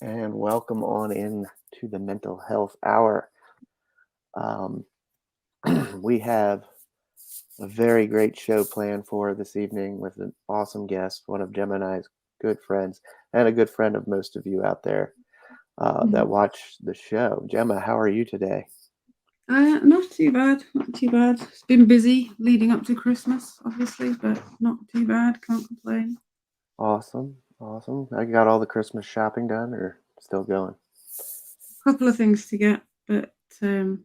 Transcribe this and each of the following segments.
and welcome on in to the Mental Health Hour. Um, we have a very great show planned for this evening with an awesome guest, one of Gemma and I's good friends, and a good friend of most of you out there that Mhm. watch the show. Gemma, how are you today? Not too bad, not too bad. It's been busy leading up to Christmas, obviously, but not too bad. Can't complain. Awesome, awesome. I got all the Christmas shopping done, or still going? Couple of things to get, but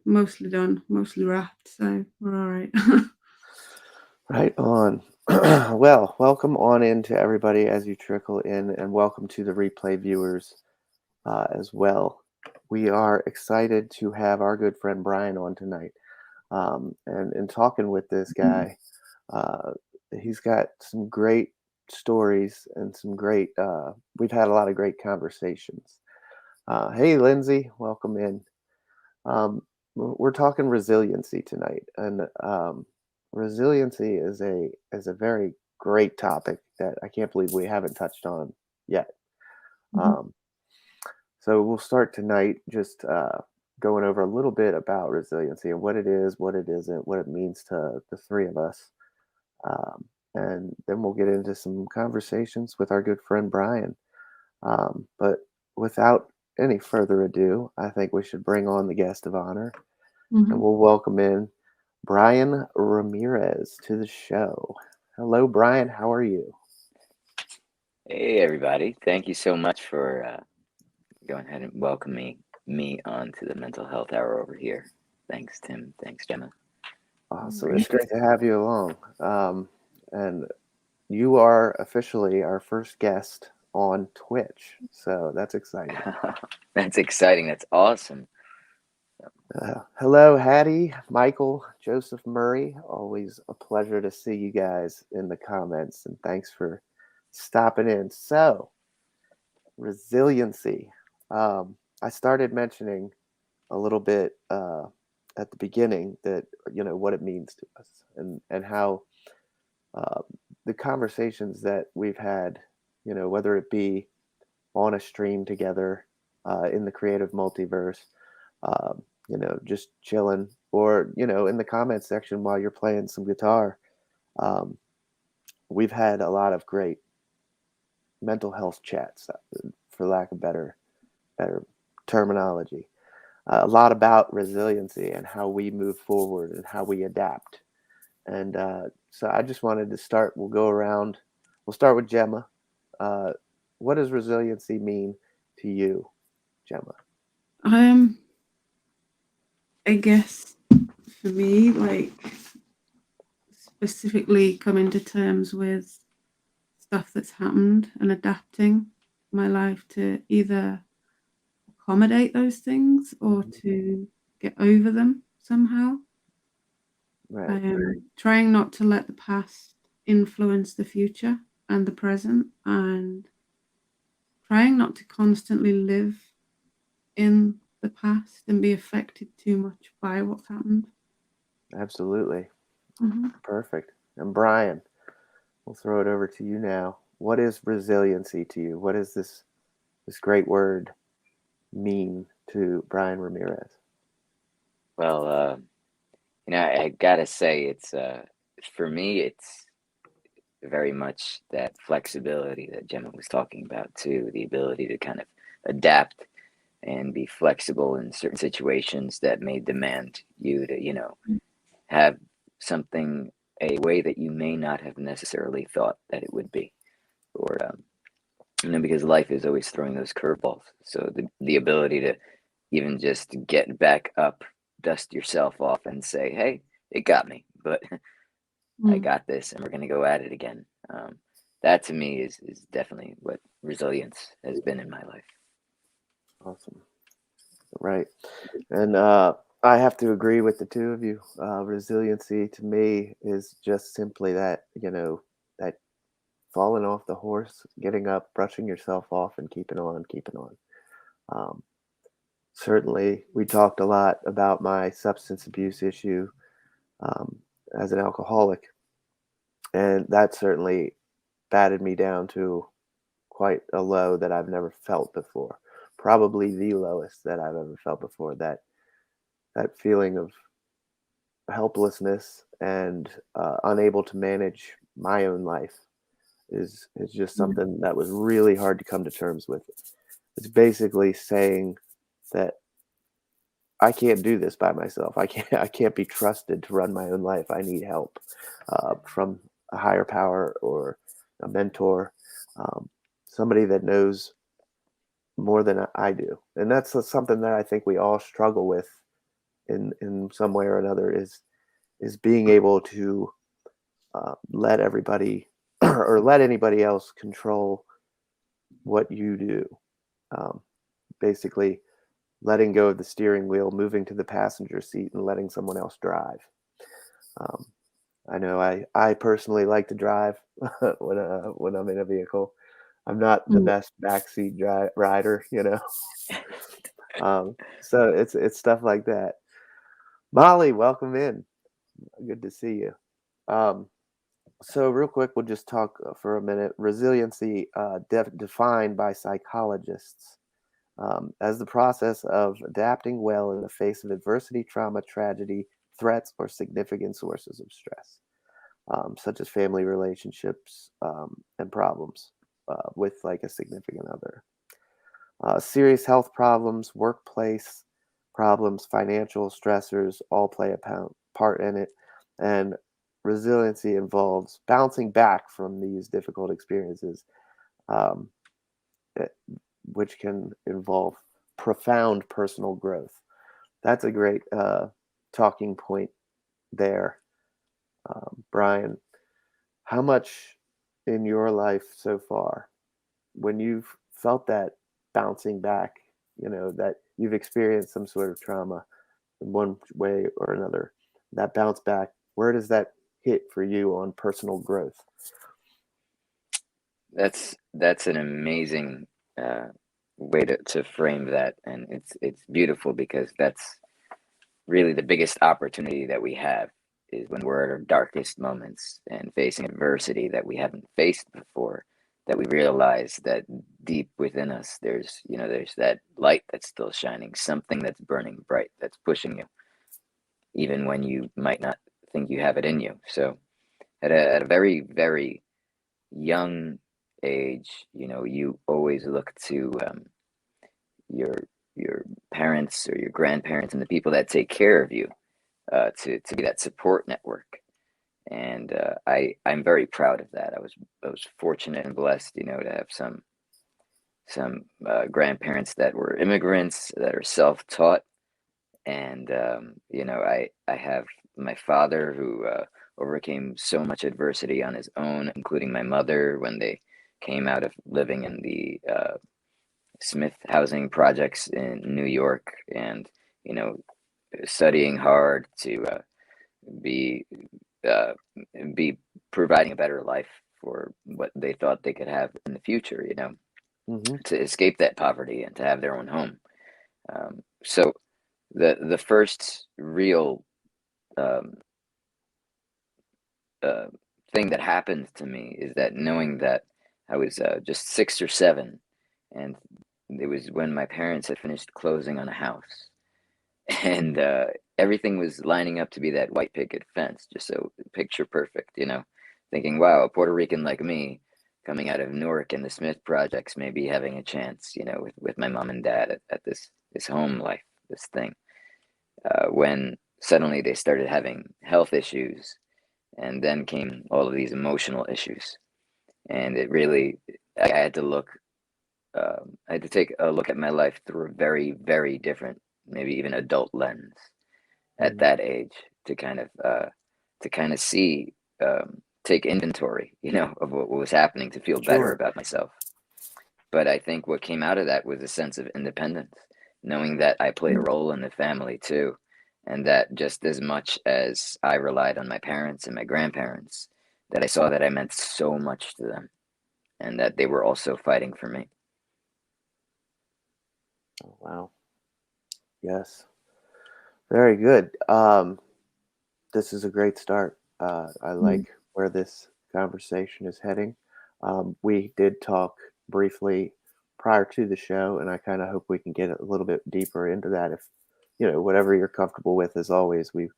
mostly done, mostly wrapped, so we're all right. Right on. Well, welcome on in to everybody as you trickle in, and welcome to the replay viewers as well. We are excited to have our good friend Bryan on tonight. And in talking with this guy, uh, he's got some great stories and some great, we've had a lot of great conversations. Hey, Lindsay, welcome in. We're talking resiliency tonight, and resiliency is a very great topic that I can't believe we haven't touched on yet. Mhm. Um, so we'll start tonight just going over a little bit about resiliency and what it is, what it isn't, what it means to the three of us, um, and then we'll get into some conversations with our good friend Bryan. But without any further ado, I think we should bring on the guest of honor and Mhm. we'll welcome in Bryan Ramirez to the show. Hello, Bryan. How are you? Hey everybody! Thank you so much for going ahead and welcoming me onto the Mental Health Hour over here. Thanks, Tim. Thanks, Gemma. Awesome. It's Great. great to have you along. And you are officially our first guest on Twitch. So that's exciting. That's exciting. That's awesome. Hello, Hattie, Michael, Joseph Murray. Always a pleasure to see you guys in the comments. And thanks for stopping in. So, resiliency. I started mentioning a little bit at the beginning that what it means to us and how uh, the conversations that we've had, whether it be on a stream together in the creative multiverse, just chilling, or in the comments section while you're playing some guitar. Um, we've had a lot of great mental health chats, for lack of better terminology. A lot about resiliency and how we move forward and how we adapt. And so I just wanted to start. We'll go around. We'll start with Gemma. Uh, what does resiliency mean to you, Gemma? Um, I guess for me, like specifically coming to terms with stuff that's happened and adapting my life to either accommodate those things or to get over them somehow. I Right. am trying not to let the past influence the future and the present, and trying not to constantly live in the past and be affected too much by what's happened. Absolutely. Hmm. Perfect. And Bryan, we'll throw it over to you now. What is resiliency to you? What does this great word mean to Bryan Ramirez? Well, I gotta say, it's for me, it's very much that flexibility that Gemma was talking about too. The ability to kind of adapt and be flexible in certain situations that may demand you to, have something a way that you may not have necessarily thought that it would be, or because life is always throwing those curveballs. So the ability to even just get back up, dust yourself off, and say, "Hey, it got me, but I Mm. got this, and we're gonna go at it again." That to me is definitely what resilience has been in my life. Awesome. Right. And I have to agree with the two of you. Resiliency to me is just simply that, that falling off the horse, getting up, brushing yourself off, and keeping on, keeping on. Um, Certainly, we talked a lot about my substance abuse issue um, as an alcoholic, and that certainly batted me down to quite a low that I've never felt before. probably the lowest that I've ever felt before. That feeling of helplessness and unable to manage my own life is just something that was really hard to come to terms with. It's basically saying that I can't do this by myself. I can't be trusted to run my own life. I need help from a higher power or a mentor, um, somebody that knows more than I do. And that's something that I think we all struggle with in some way or another is being able to let everybody or let anybody else control what you do. Um, Basically, letting go of the steering wheel, moving to the passenger seat, and letting someone else drive. Um, I know I personally like to drive when I'm in a vehicle. I'm not the best backseat rider, you know. So it's stuff like that. Molly, welcome in. Good to see you. Um, so real quick, we'll just talk for a minute. Resiliency, defined by psychologists as the process of adapting well in the face of adversity, trauma, tragedy, threats, or significant sources of stress, such as family relationships and problems with like a significant other. Serious health problems, workplace problems, financial stressors all play a part in it. And resiliency involves bouncing back from these difficult experiences, um, eh, which can involve profound personal growth. That's a great talking point there, Bryan. How much in your life so far, when you've felt that bouncing back, that you've experienced some sort of trauma in one way or another, that bounce back, where does that hit for you on personal growth? That's an amazing way to frame that, and it's beautiful because that's really the biggest opportunity that we have is when we're at our darkest moments and facing adversity that we haven't faced before, that we realize that deep within us there's that light that's still shining, something that's burning bright, that's pushing you even when you might not think you have it in you. So at a very, very young age, you always look to your your parents or your grandparents and the people that take care of you to be that support network. And I'm very proud of that. I was fortunate and blessed, to have some grandparents that were immigrants that are self-taught, and I have my father who overcame so much adversity on his own, including my mother when they came out of living in the Smith housing projects in New York, and you know studying hard to be uh, be providing a better life for what they thought they could have in the future, Mm-hmm. to escape that poverty and to have their own home. So the first real um, uh, thing that happened to me is that knowing that I was just 6 or 7, and it was when my parents had finished closing on a house, and everything was lining up to be that white picket fence, just so picture perfect, thinking, wow, a Puerto Rican like me coming out of Newark and the Smith projects may be having a chance, with my mom and dad at this home life, this thing. When suddenly they started having health issues, and then came all of these emotional issues, and it really, I had to I had to take a look at my life through a very, very different, maybe even adult lens at Mm-hmm. that age, to kind of see, take inventory, of what was happening, to feel better Sure. about myself. But I think what came out of that was a sense of independence, knowing that I played a role in the family too, and that just as much as I relied on my parents and my grandparents, that I saw that I meant so much to them, and that they were also fighting for me. Oh, wow. Yes. Very good. This is a great start. I like where this conversation is heading. We did talk briefly prior to the show, and I kind of hope we can get a little bit deeper into that. If whatever you're comfortable with, as always, we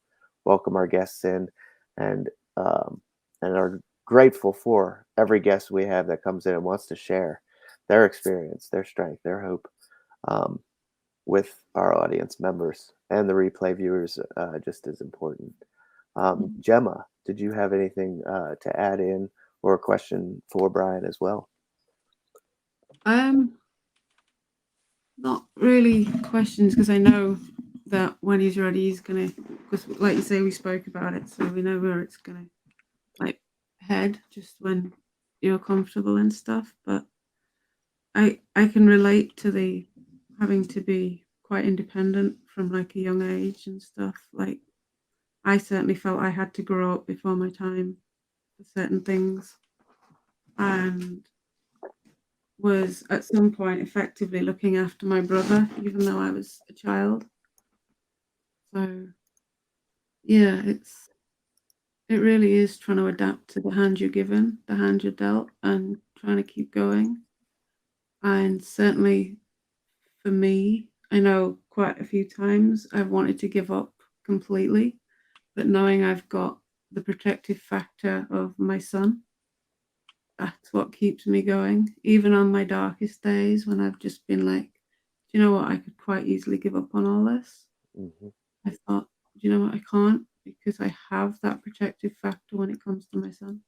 welcome our guests in, and um, and are grateful for every guest we have that comes in and wants to share their experience, their strength, their hope, um, with our audience members and the replay viewers, just as important. Gemma, did you have anything to add in, or a question for Bryan as well? Not really questions, because I know that when he's ready, he's gonna. Because, like you say, we spoke about it, so we know where it's gonna like head. Just when you're comfortable and stuff, but I can relate to the having to be quite independent from like a young age and stuff. Like I certainly felt I had to grow up before my time for certain things, and was at some point effectively looking after my brother, even though I was a child. So yeah, it really is trying to adapt to the hand you're given, the hand you're dealt, and trying to keep going. And certainly for me, I know quite a few times I've wanted to give up completely, but knowing I've got the protective factor of my son, that's what keeps me going. Even on my darkest days when I've just been like, do you know what, I could quite easily give up on all this. Hmm. I thought, do you know what, I can't, because I have that protective factor when it comes to my son.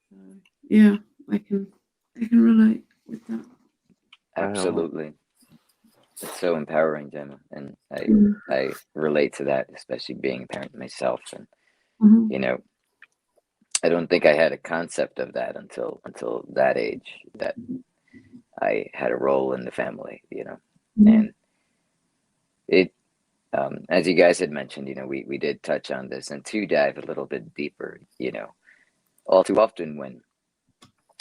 So yeah, I can relate with that. Absolutely. It's so empowering, Gemma, and Mm. I relate to that, especially being a parent myself. And Mhm. you know, I don't think I had a concept of that until that age, that I had a role in the family. Mhm. And it, as you guys had mentioned, we did touch on this, and to dive a little bit deeper, all too often when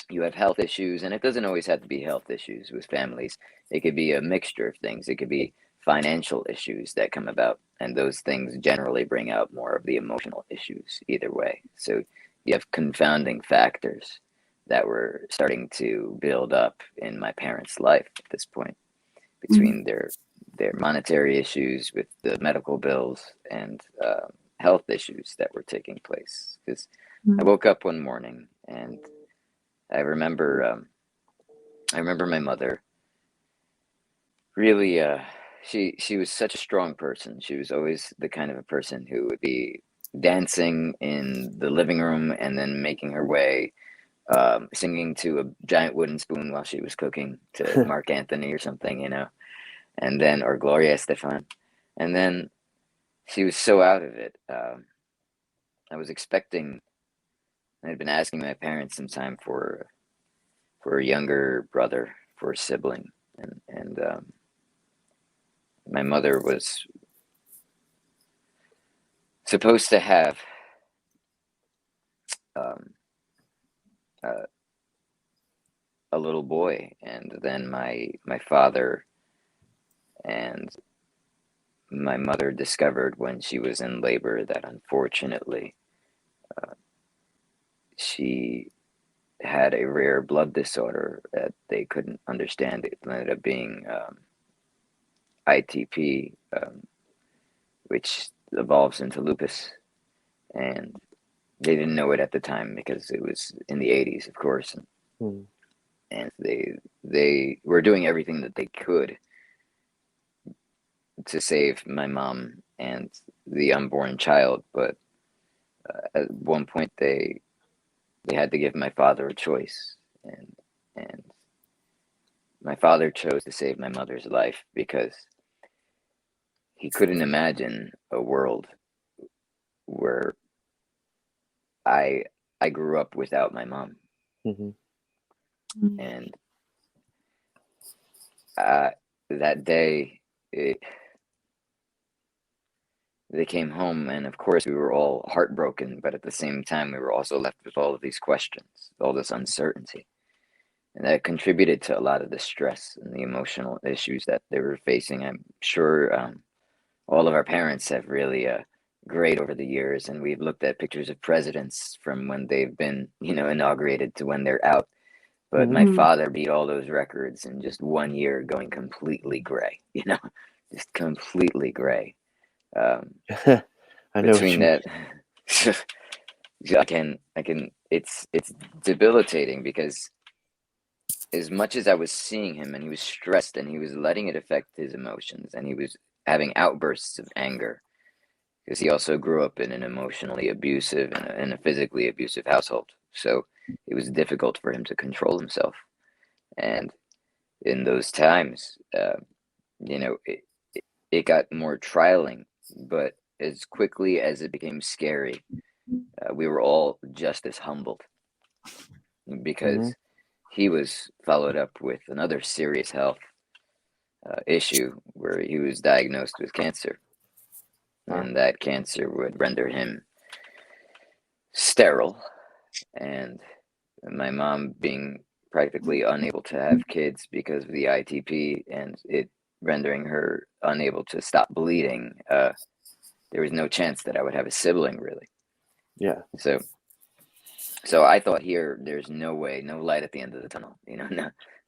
you have health issues, and it doesn't always have to be health issues with families. It could be a mixture of things. It could be financial issues that come about, and those things generally bring out more of the emotional issues either way. So you have confounding factors that were starting to build up in my parents' life at this point, Mhm. between their monetary issues with the medical bills and health issues that were taking place. Because I Mhm. woke up one morning and I remember my mother really. She was such a strong person. She was always the kind of a person who would be dancing in the living room and then making her way, singing to a giant wooden spoon while she was cooking to Mark Anthony or something, and then, or Gloria Estefan, and then she was so out of it. I was expecting. I had been asking my parents some time for a younger brother, for a sibling, and my mother was supposed to have um, a, a little boy, and then my father and my mother discovered when she was in labor that unfortunately she had a rare blood disorder that they couldn't understand. It ended up being ITP, which evolves into lupus, and they didn't know it at the time because it was in the 80s, of course, and they were doing everything that they could to save my mom and the unborn child, but at one point they had to give my father a choice, and my father chose to save my mother's life because he couldn't imagine a world where I I grew up without my mom. Hmm. Mhm. And uh, that day, they came home, and of course, we were all heartbroken, but at the same time, we were also left with all of these questions, all this uncertainty. And that contributed to a lot of the stress and the emotional issues that they were facing. I'm sure all of our parents have really grayed over the years, and we've looked at pictures of presidents from when they've been, inaugurated to when they're out. But my Mhm. father beat all those records in just 1 year, going completely gray, just completely gray. I know what Between you mean. that, it's debilitating, because as much as I was seeing him and he was stressed and he was letting it affect his emotions and he was having outbursts of anger, because he also grew up in an emotionally abusive and a physically abusive household. So it was difficult for him to control himself. And in those times, it got more trialing, but as quickly as it became scary, we were all just as humbled, Mhm. because he was followed up with another serious health issue where he was diagnosed with cancer, Wow. and that cancer would render him sterile. And my mom being practically unable to have kids because of the ITP and it rendering her unable to stop bleeding, there was no chance that I would have a sibling, really. Yeah. So I thought, here, there's no way, no light at the end of the tunnel.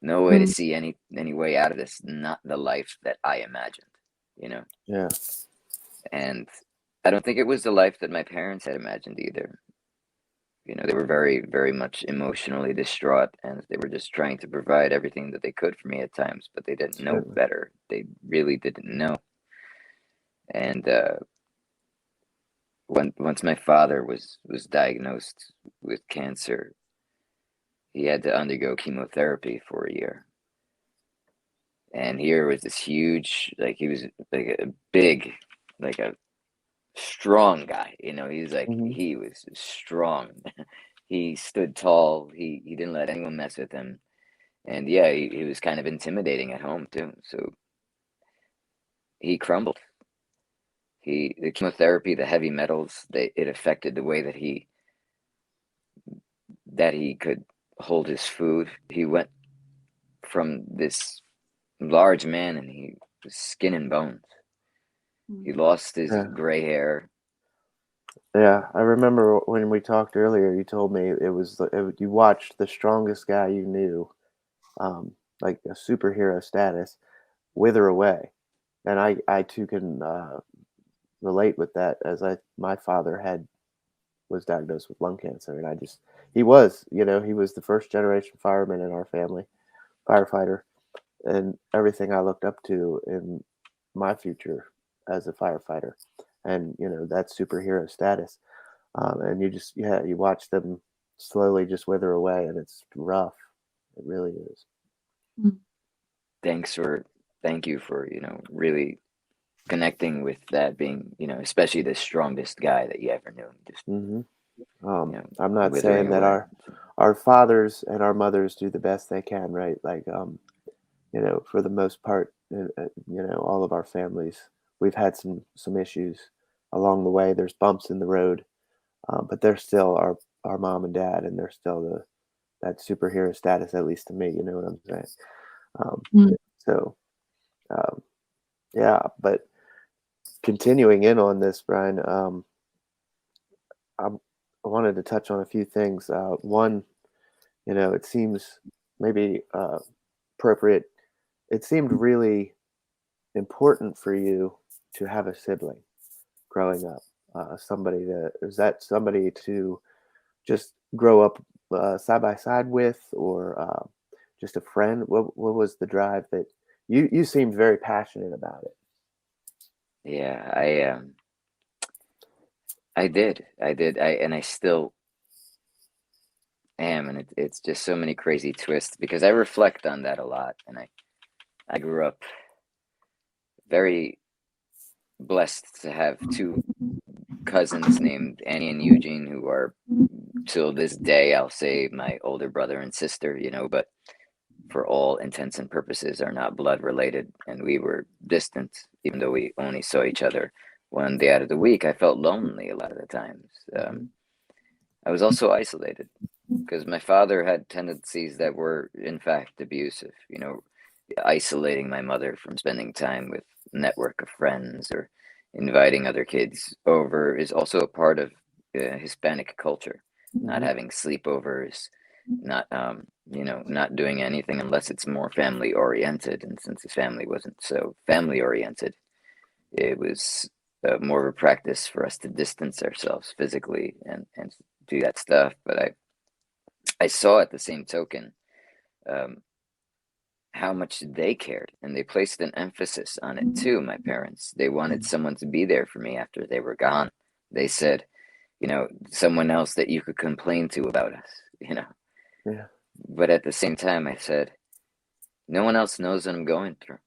No way to Mm. see any way out of this. Not the life that I imagined. Yeah. And I don't think it was the life that my parents had imagined either. They were very, very much emotionally distraught, and they were just trying to provide everything that they could for me at times, but they didn't know Certainly. better. They really didn't know. And once my father was diagnosed with cancer, he had to undergo chemotherapy for a year. And here was this huge, like, he was like a big, like a strong guy. Mhm. He was strong. He stood tall. He didn't let anyone mess with him. And yeah, he was kind of intimidating at home too. So he crumbled. The chemotherapy, the heavy metals, it affected the way that he could hold his food. He went from this large man, and he was skin and bones. He Mm. lost his Yeah. gray hair. Yeah. I remember when we talked earlier, you told me you watched the strongest guy you knew, um, like a superhero status, wither away. And I too can relate with that, as my father was diagnosed with lung cancer, and he was the first generation fireman in our family, firefighter, and everything I looked up to in my future as a firefighter, and that superhero status, and you watch them slowly just wither away, and it's rough. It really is. Mm. Thank you for, really connecting with that, being, especially the strongest guy that you ever knew, just, Hmm. you know, I'm not withering saying that away. our fathers and our mothers do the best they can, right? Like, for the most part, all of our families, we've had some issues along the way. There's bumps in the road, but they're still our mom and dad, and they're still that superhero status, at least to me. You know what I'm saying? Um, Mm. so um, yeah, but continuing in on this, Brian, I wanted to touch on a few things. One, it seems maybe appropriate. It seemed really important for you to have a sibling growing up. Is that somebody to just grow up side by side with, or just a friend? What was the drive that you seemed very passionate about it? Yeah, I did, and I still am, and it's just so many crazy twists, because I reflect on that a lot, and I grew up very blessed to have two cousins named Annie and Eugene, who are, till this day, I'll say, my older brother and sister, but for all intents and purposes are not blood related, and we were distant, even though we only saw each other one day out of the week. I felt lonely a lot of the times. Hmm. I was also isolated, because my father had tendencies that were, in fact, abusive. Isolating my mother from spending time with a network of friends or inviting other kids over is also a part of Hispanic culture. Not Hmm. having sleepovers, not not doing anything unless it's more family oriented. And since his family wasn't so family oriented, it was more of a practice for us to distance ourselves physically and do that stuff. But I saw at the same token um, how much they cared, and they placed an emphasis on it too. My parents, they wanted someone to be there for me after they were gone. They said, someone else that you could complain to about us. Yeah. But at the same time, I said, no one else knows what I'm going through.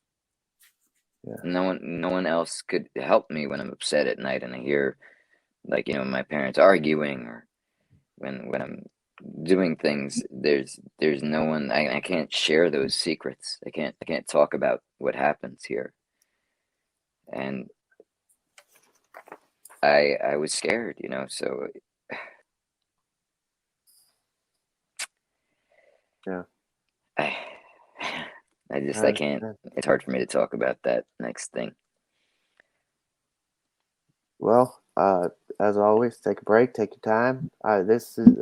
Yeah. No one else could help me when I'm upset at night and I hear, like, my parents arguing, or when I'm doing things. There's no one. I can't share those secrets. I can't talk about what happens here. And I was scared, so Yeah. I I I can't. understand. It's hard for me to talk about that next thing. Well, as always, take a break, take your time. This is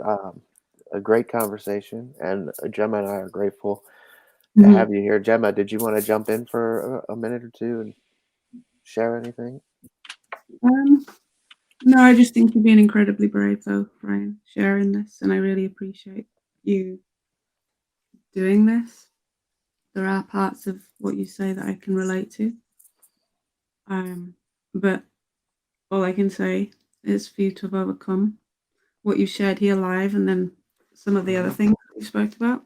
a great conversation, and Gemma and I are grateful to Mhm. have you here. Gemma, did you want to jump in for a minute or two and share anything? Um, no, I just think you're being incredibly brave, though, Brian, sharing this, and I really appreciate you doing this. There are parts of what you say that I can relate to, but all I can say is for you to have overcome what you shared here live, and then some of the other Hmm. things that you spoke about,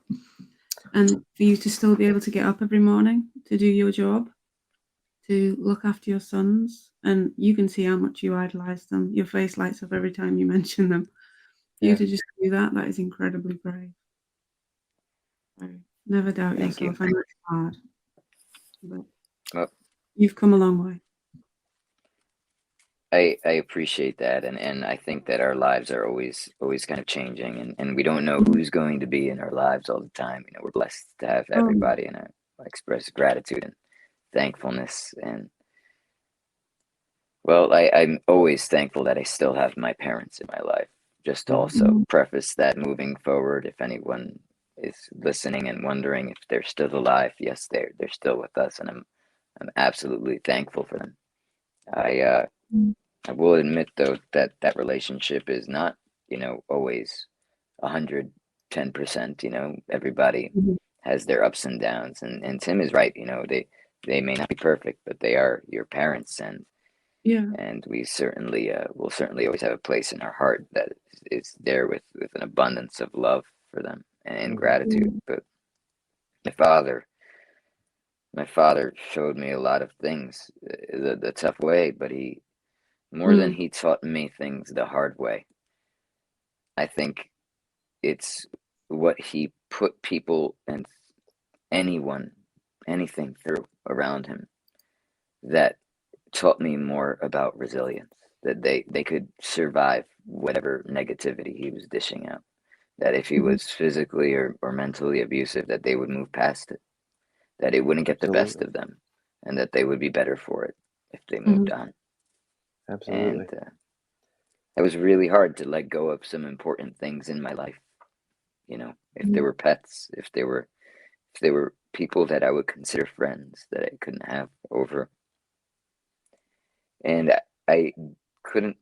and for you to still be able to get up every morning to do your job, to look after your sons, and you can see how much you idolize them. Your face lights up every time you mention them. For you Yeah. to just do that, that is incredibly brave. So never doubt Thank you. yourself. I know it's hard, but Well, you've come a long way. I appreciate that, and I think that our lives are always kind of changing, and we don't know who's going to be in our lives all the time. We're blessed to have Oh, everybody, and I express gratitude and thankfulness. And well, I'm always thankful that I still have my parents in my life. Just to Hmm. also preface that, moving forward, if anyone is listening and wondering if they're still alive, yes, they're still with us, and I'm absolutely thankful for them. I uh, I will admit though that that relationship is not, always 110%. Everybody mhm. has their ups and downs, and Tim is right. They may not be perfect, but they are your parents, Yeah. and we certainly will certainly always have a place in our heart that is there with an abundance of love for them and Hmm. gratitude. But my father, my father showed me a lot of things the tough way, but he more than Mm. he taught me things the hard way. I think it's what he put people and anyone, anything through around him that taught me more about resilience, that they could survive whatever negativity he was dishing out. That if he Mhm. was physically or mentally abusive, that they would move past it, that it wouldn't get the best Absolutely. of them, and that they would be better for it if they moved Mhm. on. And Absolutely. it was really hard to let go of some important things in my life. If they Mhm. were pets, if they were people that I would consider friends that I couldn't have over, and I couldn't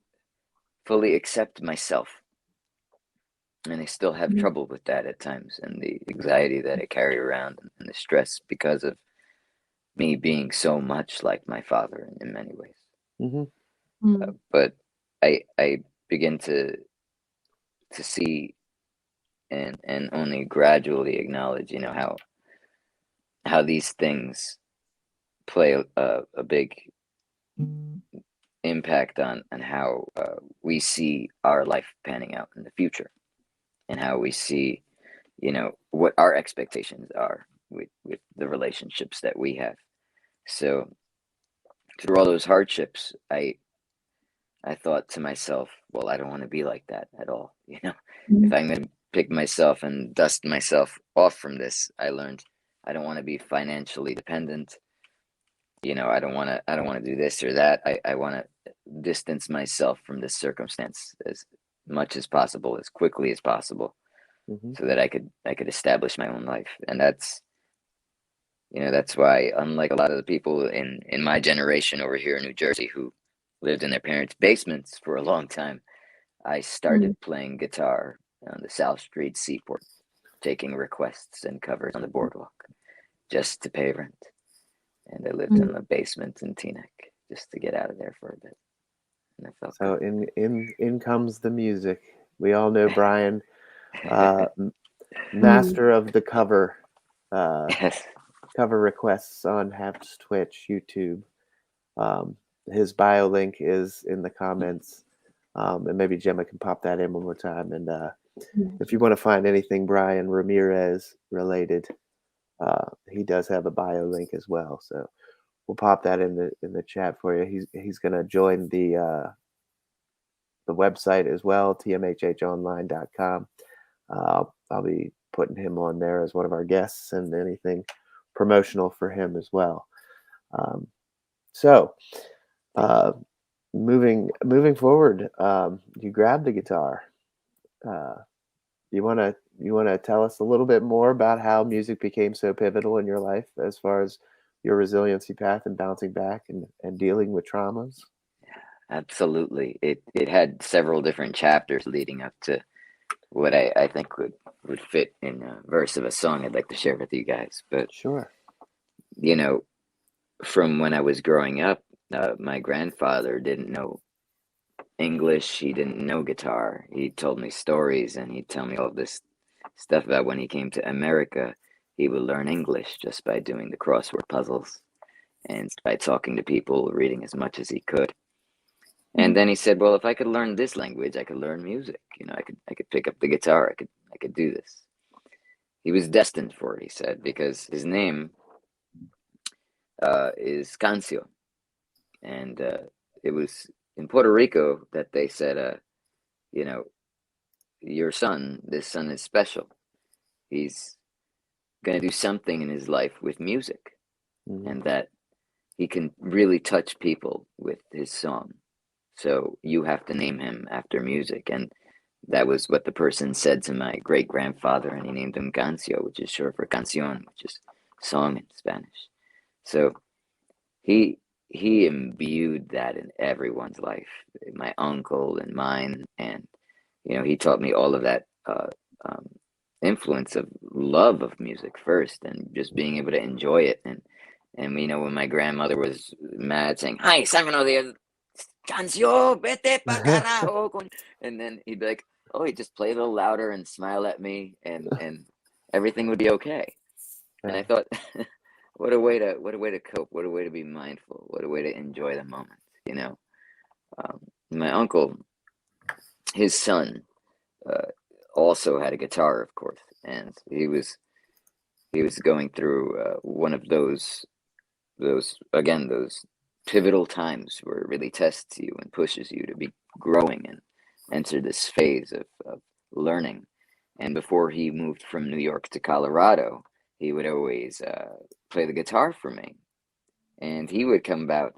fully accept myself, and I still have Mhm. trouble with that at times, and the anxiety that I carry around, and the stress because of me being so much like my father in many ways. Hmm. Mm. But I begin to see and only gradually acknowledge, how these things play a big impact on how we see our life panning out in the future, and how we see, what our expectations are with the relationships that we have. So through all those hardships, I thought to myself, well, I don't want to be like that at all. If Mhm. I'm going to pick myself and dust myself off from this, I learned I don't want to be financially dependent. I don't want to do this or that. I want to distance myself from this circumstance as much as possible, as quickly as possible. so that I could establish my own life. And that's, that's why, unlike a lot of the people in my generation over here in New Jersey who lived in their parents' basements for a long time, I started playing guitar on the South Street Seaport, taking requests and covers on the boardwalk just to pay rent. And I lived in the basement in Teaneck just to get out of there for a bit. And I felt So good. in comes the music. We all know Bryan, master of the cover Yes. cover requests on Haft's Twitch, YouTube. His bio link is in the comments, and maybe Gemma can pop that in one more time. And if you want to find anything Bryan Ramirez related, he does have a bio link as well. So we'll pop that in the chat for you. He's going to join the website as well, tmhhonline.com. I'll be putting him on there as one of our guests and anything promotional for him as well. So moving forward, you grabbed the guitar. You want to tell us a little bit more about how music became so pivotal in your life as far as your resiliency path and bouncing back and dealing with traumas? Absolutely. It had several different chapters leading up to what I think would fit in a verse of a song I'd like to share with you guys. But, Sure. From when I was growing up, my grandfather didn't know English. He didn't know guitar. He told me stories, and he'd tell me all this stuff about when he came to America, he would learn English just by doing the crossword puzzles and by talking to people, reading as much as he could. And then he said, well, if I could learn this language, I could learn music. I could pick up the guitar. I could do this. He was destined for it, he said, because his name is Cancio. And it was in Puerto Rico that they said, this son is special. He's going to do something in his life with music, and that he can really touch people with his song. So you have to name him after music. And that was what the person said to my great grandfather, and he named him Cancio, which is short for canción, which is song in Spanish. So he imbued that in everyone's life, my uncle and mine, and he taught me all of that influence of love of music first, and just being able to enjoy it. And when my grandmother was mad, saying, "Ay, sácanos de canción, vete pa carajo," and then he'd be like, "Oh, he'd just play a little louder and smile at me, and everything would be okay." And I thought, what a way to cope, what a way to be mindful, what a way to enjoy the moment. My uncle, his son, also had a guitar, of course, and he was going through one of those pivotal times where it really tests you and pushes you to be growing and enter this phase of learning. And before he moved from New York to Colorado, he would always play the guitar for me, and he would come about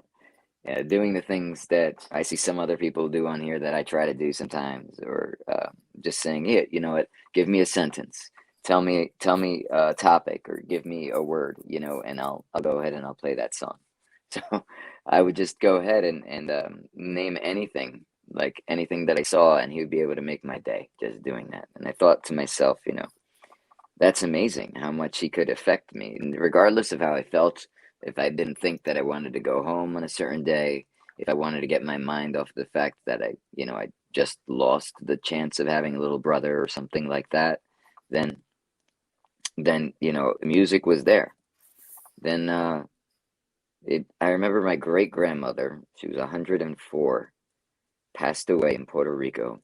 doing the things that I see some other people do on here that I try to do sometimes, or just saying, "Yeah, you know what? Give me a sentence. Tell me a topic, or give me a word, and I'll go ahead and I'll play that song." So I would just go ahead and name anything, like anything that I saw, and he would be able to make my day just doing that. And I thought to myself, that's amazing how much he could affect me, and regardless of how I felt. If I didn't think that I wanted to go home on a certain day, if I wanted to get my mind off the fact that I just lost the chance of having a little brother or something like that, then music was there. Then I remember my great grandmother, she was 104, passed away in Puerto Rico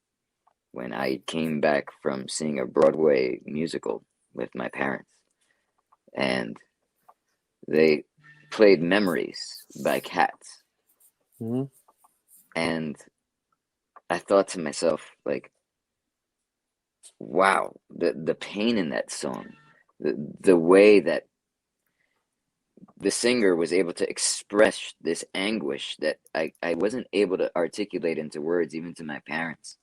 when I came back from seeing a Broadway musical with my parents, and they played Memories by Cats. And I thought to myself, like, wow, the pain in that song, the way that the singer was able to express this anguish that I wasn't able to articulate into words, even to my parents,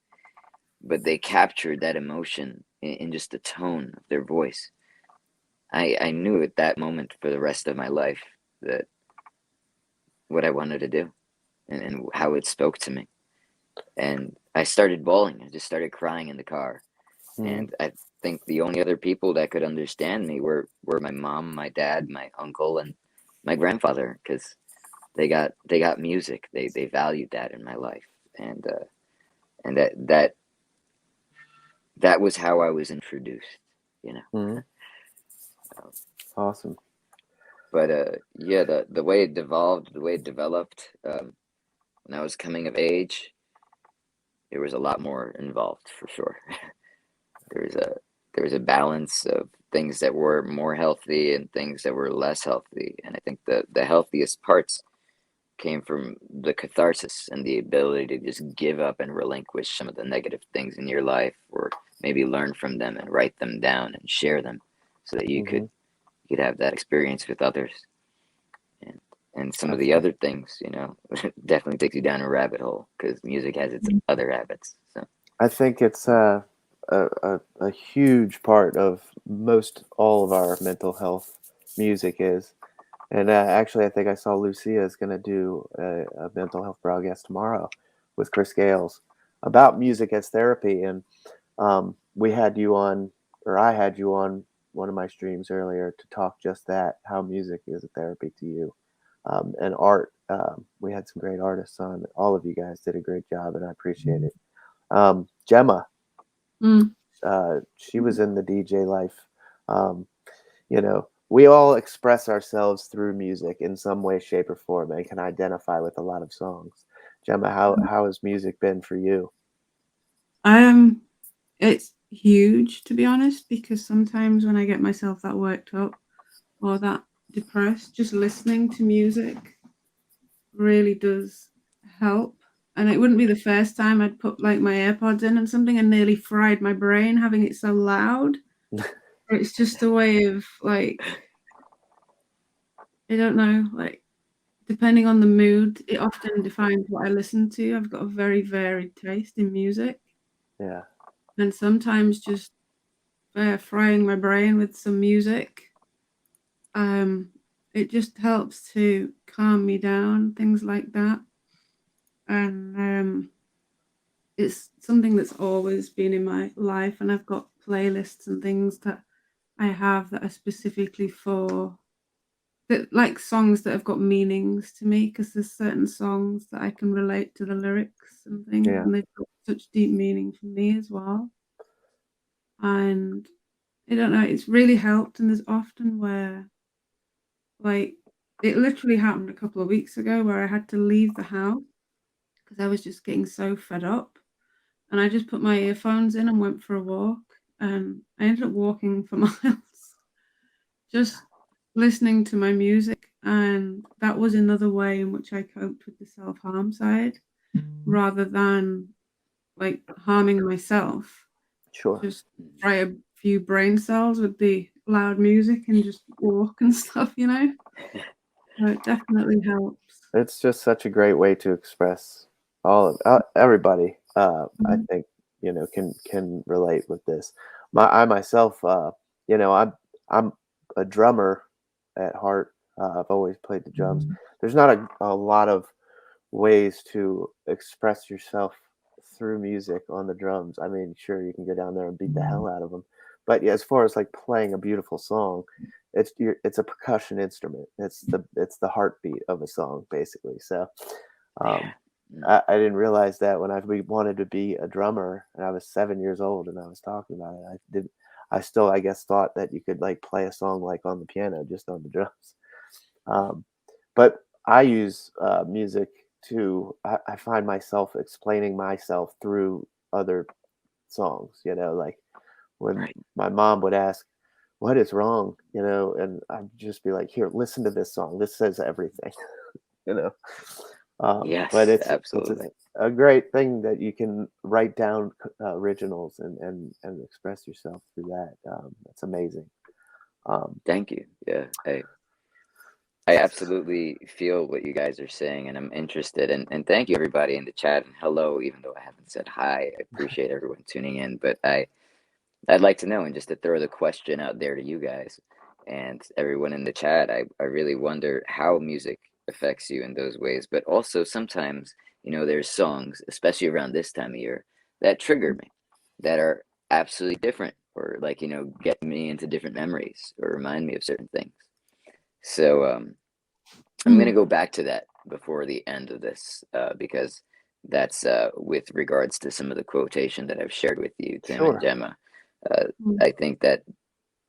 but they captured that emotion in just the tone of their voice. I knew at that moment for the rest of my life that what I wanted to do and how it spoke to me. And I started bawling. I just started crying in the car. And I think the only other people that could understand me were my mom, my dad, my uncle, and my grandfather, because they got music. They valued that in my life, and that was how I was introduced, you know. Mm-hmm. Awesome. But yeah, the way it devolved, the way it developed, when I was coming of age, there was a lot more involved for sure. There was a balance of things that were more healthy and things that were less healthy, and I think the healthiest parts came from the catharsis and the ability to just give up and relinquish some of the negative things in your life, or maybe learn from them and write them down and share them, so that you could have that experience with others. And some of the other things, you know, definitely takes you down a rabbit hole, because music has its other habits. So I think it's a huge part of most all of our mental health. Music is, and actually, I think I saw Lucia is going to do a mental health broadcast tomorrow with Chris Gales about music as therapy. And we had you on, or I had you on one of my streams earlier to talk just that, how music is a therapy to you. And art. We had some great artists on. All of you guys did a great job, and I appreciate it. Gemma, she was in the DJ life. You know, we all express ourselves through music in some way, shape, or form, and can identify with a lot of songs. Gemma, how has music been for you? It's huge, to be honest, because sometimes when I get myself that worked up or that depressed, just listening to music really does help. And it wouldn't be the first time I'd put like my AirPods in and something and nearly fried my brain having it so loud. It's just a way of like, I don't know, like depending on the mood, it often defines what I listen to. I've got a very varied taste in music. Yeah. And sometimes just frying my brain with some music, it just helps to calm me down, things like that. And it's something that's always been in my life, and I've got playlists and things that I have that are specifically for that, like songs that have got meanings to me, because there's certain songs that I can relate to the lyrics and things, Yeah. and they've got such deep meaning for me as well. And I don't know, it's really helped, and there's often where, like, it literally happened a couple of weeks ago where I had to leave the house because I was just getting so fed up, and I just put my earphones in and went for a walk, and I ended up walking for miles, just listening to my music, and that was another way in which I coped with the self-harm side, rather than, like, harming myself. Sure. Just fry a few brain cells with the loud music and just walk and stuff, you know? So it definitely helps. It's just such a great way to express all of everybody. I think can relate with this. I myself, I'm a drummer at heart. I've always played the drums. There's not a lot of ways to express yourself through music on the drums. I mean, sure, you can go down there and beat the hell out of them, but yeah, as far as like playing a beautiful song, it's a percussion instrument. It's the heartbeat of a song, basically. So I didn't realize that when we wanted to be a drummer, and I was 7 years old, and I was talking about it. I still, I guess, thought that you could like play a song like on the piano, just on the drums. But I use music to. I find myself explaining myself through other songs. Like when right. my mom would ask, "What is wrong?" And I'd just be like, "Here, listen to this song. This says everything." you know. But Yes, it's absolutely. a great thing that you can write down originals and express yourself through that. That's amazing. Thank you. Yeah, I absolutely feel what you guys are saying, and I'm interested. And thank you everybody in the chat, and hello, even though I haven't said hi. I appreciate everyone tuning in, but I'd like to know, and just to throw the question out there to you guys and everyone in the chat, I really wonder how music affects you in those ways. But also sometimes, there's songs, especially around this time of year, that trigger me, that are absolutely different, or like, get me into different memories or remind me of certain things. So I'm going to go back to that before the end of this, because that's with regards to some of the quotation that I've shared with you, Tim and Sure. Gemma. I think that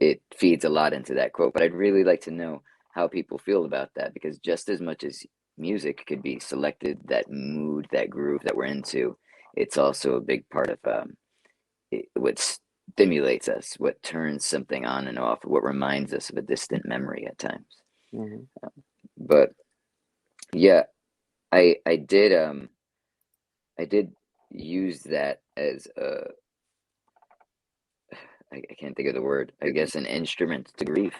it feeds a lot into that quote, but I'd really like to know how people feel about that, because just as much as music could be selected, that mood, that groove that we're into, it's also a big part of what stimulates us, what turns something on and off, what reminds us of a distant memory at times. Mm-hmm. But yeah, I did use that as I can't think of the word, I guess an instrument to grieve,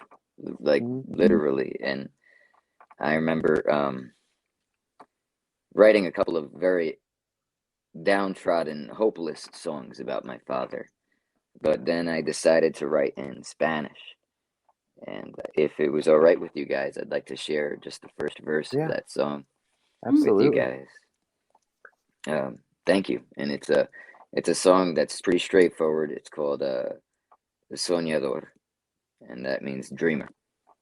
like literally. And I remember writing a couple of very downtrodden, hopeless songs about my father. But then I decided to write in Spanish. And if it was all right with you guys, I'd like to share just the first verse of Yeah, that song with you absolutely. guys. Thank you. And it's a song that's pretty straightforward. It's called Soñador, and that means dreamer,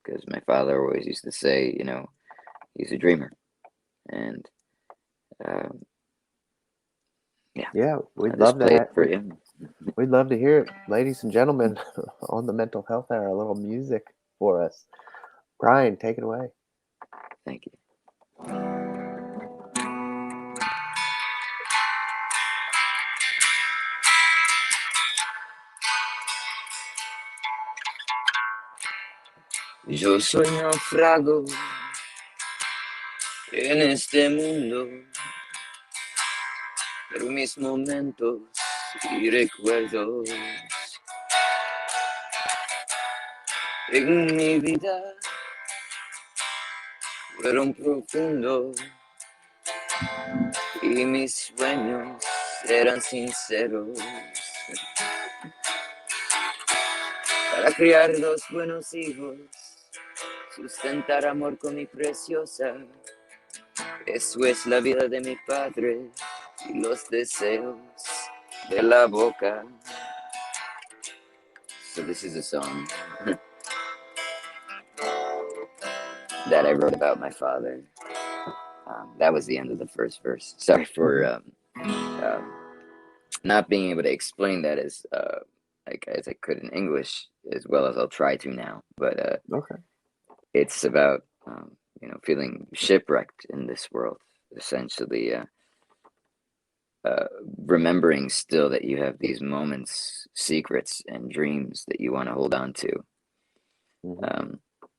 because my father always used to say, he's a dreamer. And um, yeah, Yeah, I'll we'd just love play it that. for you. We'd love to hear it, ladies and gentlemen, on the Mental Health Hour. A little music for us. Bryan, take it away. Thank you. Yo soy náufrago en este mundo, pero mis momentos y recuerdos en mi vida fueron profundos y mis sueños eran sinceros. Para criar dos buenos hijos, sustentar amor con mi preciosa, eso es la vida de mi padre y los deseos de la boca. So this is a song that I wrote about my father. That was the end of the first verse. Sorry for not being able to explain that as I could in English as well as I'll try to now. But Okay. it's about feeling shipwrecked in this world, essentially. Remembering still that you have these moments, secrets, and dreams that you want to hold on to,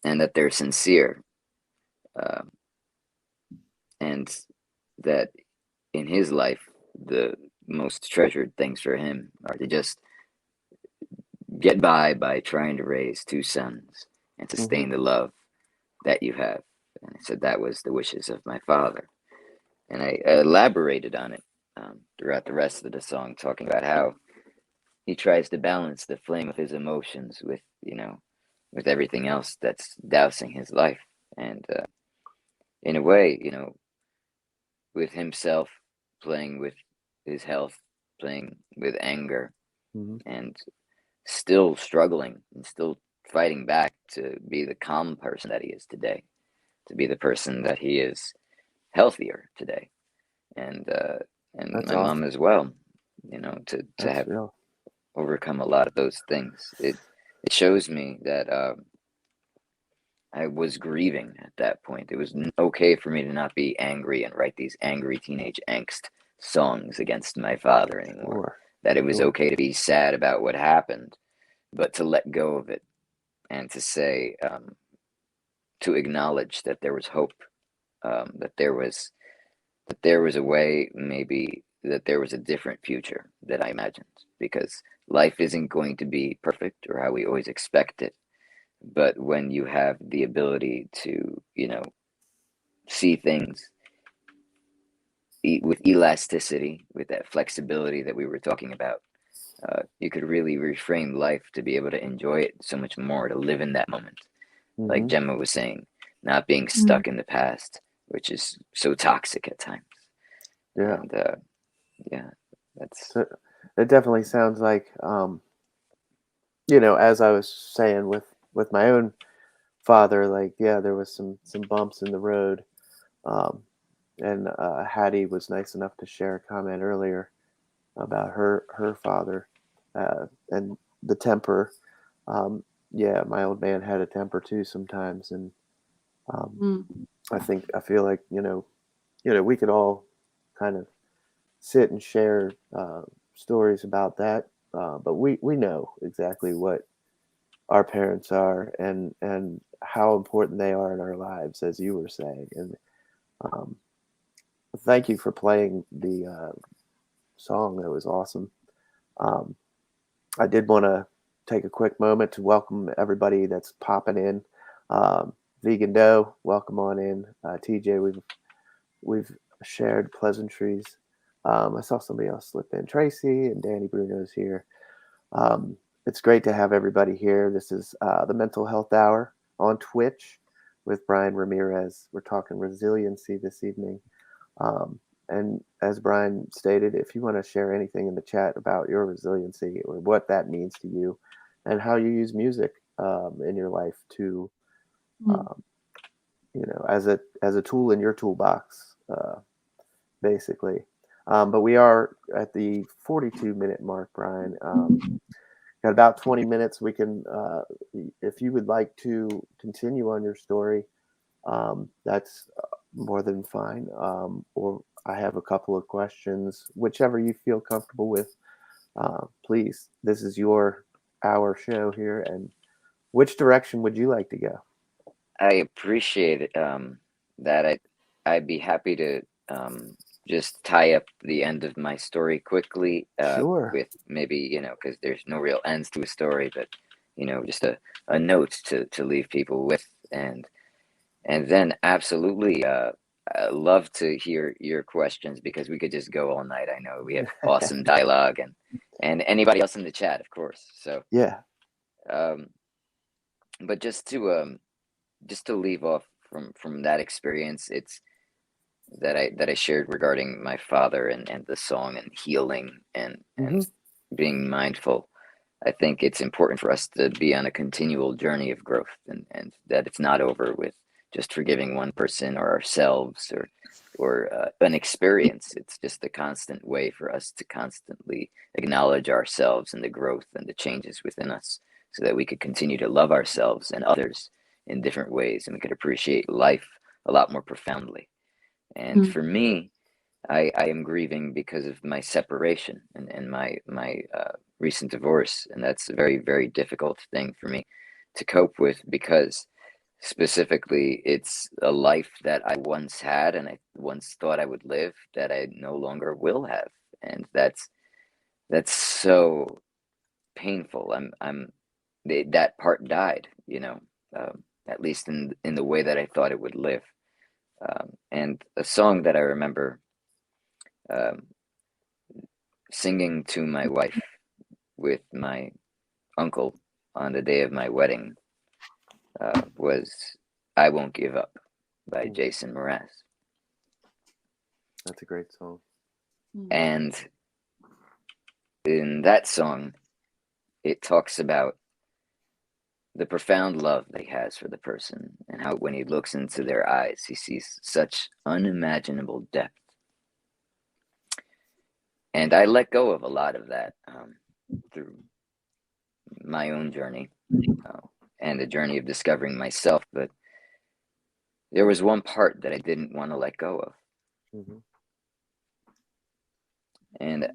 and that they're sincere, and that in his life, the most treasured things for him are to just get by trying to raise two sons and sustain the love that you have. And I said that was the wishes of my father. And I elaborated on it throughout the rest of the song, talking about how he tries to balance the flame of his emotions with everything else that's dousing his life. And in a way, with himself, playing with his health, playing with anger, and still struggling and still fighting back to be the calm person that he is today, to be the person that he is healthier today. And That's my mom awesome. as well, to That's have real. overcome a lot of those things. It shows me that I was grieving at that point. It was okay for me to not be angry and write these angry teenage angst songs against my father anymore. Sure. That it was okay to be sad about what happened, but to let go of it and to say, to acknowledge that there was hope, that there was a way, maybe that there was a different future that I imagined, because life isn't going to be perfect or how we always expect it. But when you have the ability to, see things with elasticity, with that flexibility that we were talking about, you could really reframe life to be able to enjoy it so much more, to live in that moment. Like Hmm. Gemma was saying, not being Mm. stuck in the past, which is so toxic at times. Yeah. And yeah, that's So it definitely sounds like, you know, as I was saying with my own father, like, yeah, there was some bumps in the road. Um, and Hattie was nice enough to share a comment earlier about her father, and the temper. Um, yeah, my old man had a temper too sometimes, and um, Mm. I feel like, we could all kind of sit and share stories about that, but we know exactly what our parents are, and how important they are in our lives, as you were saying. And um, thank you for playing the song. That was awesome. Um, I did want to take a quick moment to welcome everybody that's popping in. Vegan Dough, welcome on in. TJ, we've shared pleasantries. I saw somebody else slip in. Tracy and Danny Bruno's here. Um, it's great to have everybody here. This is the Mental Health Hour on Twitch with Bryan Ramirez. We're talking resiliency this evening. And as Bryan stated, if you want to share anything in the chat about your resiliency or what that means to you and how you use music in your life to, Mm. um, as a tool in your toolbox, basically. But we are at the 42-minute mark, Bryan. Got about 20 minutes. We can, if you would like to continue on your story, that's more than fine. Or I have a couple of questions, whichever you feel comfortable with. Please, this is your hour show here. And which direction would you like to go? I appreciate it, that. I'd be happy to just tie up the end of my story quickly, Sure. with maybe, because there's no real ends to a story, but just a note to leave people with, and then absolutely, I love to hear your questions, because we could just go all night. I know we have awesome dialogue, and anybody else in the chat, of course. So, Yeah. um, but just to leave off from that experience, it's that I shared regarding my father, and the song, and healing, and Hmm. being mindful. I think it's important for us to be on a continual journey of growth, and that it's not over with just forgiving one person or ourselves, or an experience. It's just a constant way for us to constantly acknowledge ourselves and the growth and the changes within us, so that we could continue to love ourselves and others in different ways, and we could appreciate life a lot more profoundly. And Mm. for me, I am grieving because of my separation, and my recent divorce, and that's a very, very difficult thing for me to cope with, because specifically it's a life that I once had and I once thought I would live that I no longer will have, and that's so painful. That part died, at least in the way that I thought it would live. And a song that I remember um, singing to my wife with my uncle on the day of my wedding was "I Won't Give Up" by Mm, Jason Mraz. that's a great song. Mm. And in that song, it talks about the profound love that he has for the person, and how when he looks into their eyes, he sees such unimaginable depth. And I let go of a lot of that through my own journey, uh, and the journey of discovering myself. But there was one part that I didn't want to let go of. Hmm. And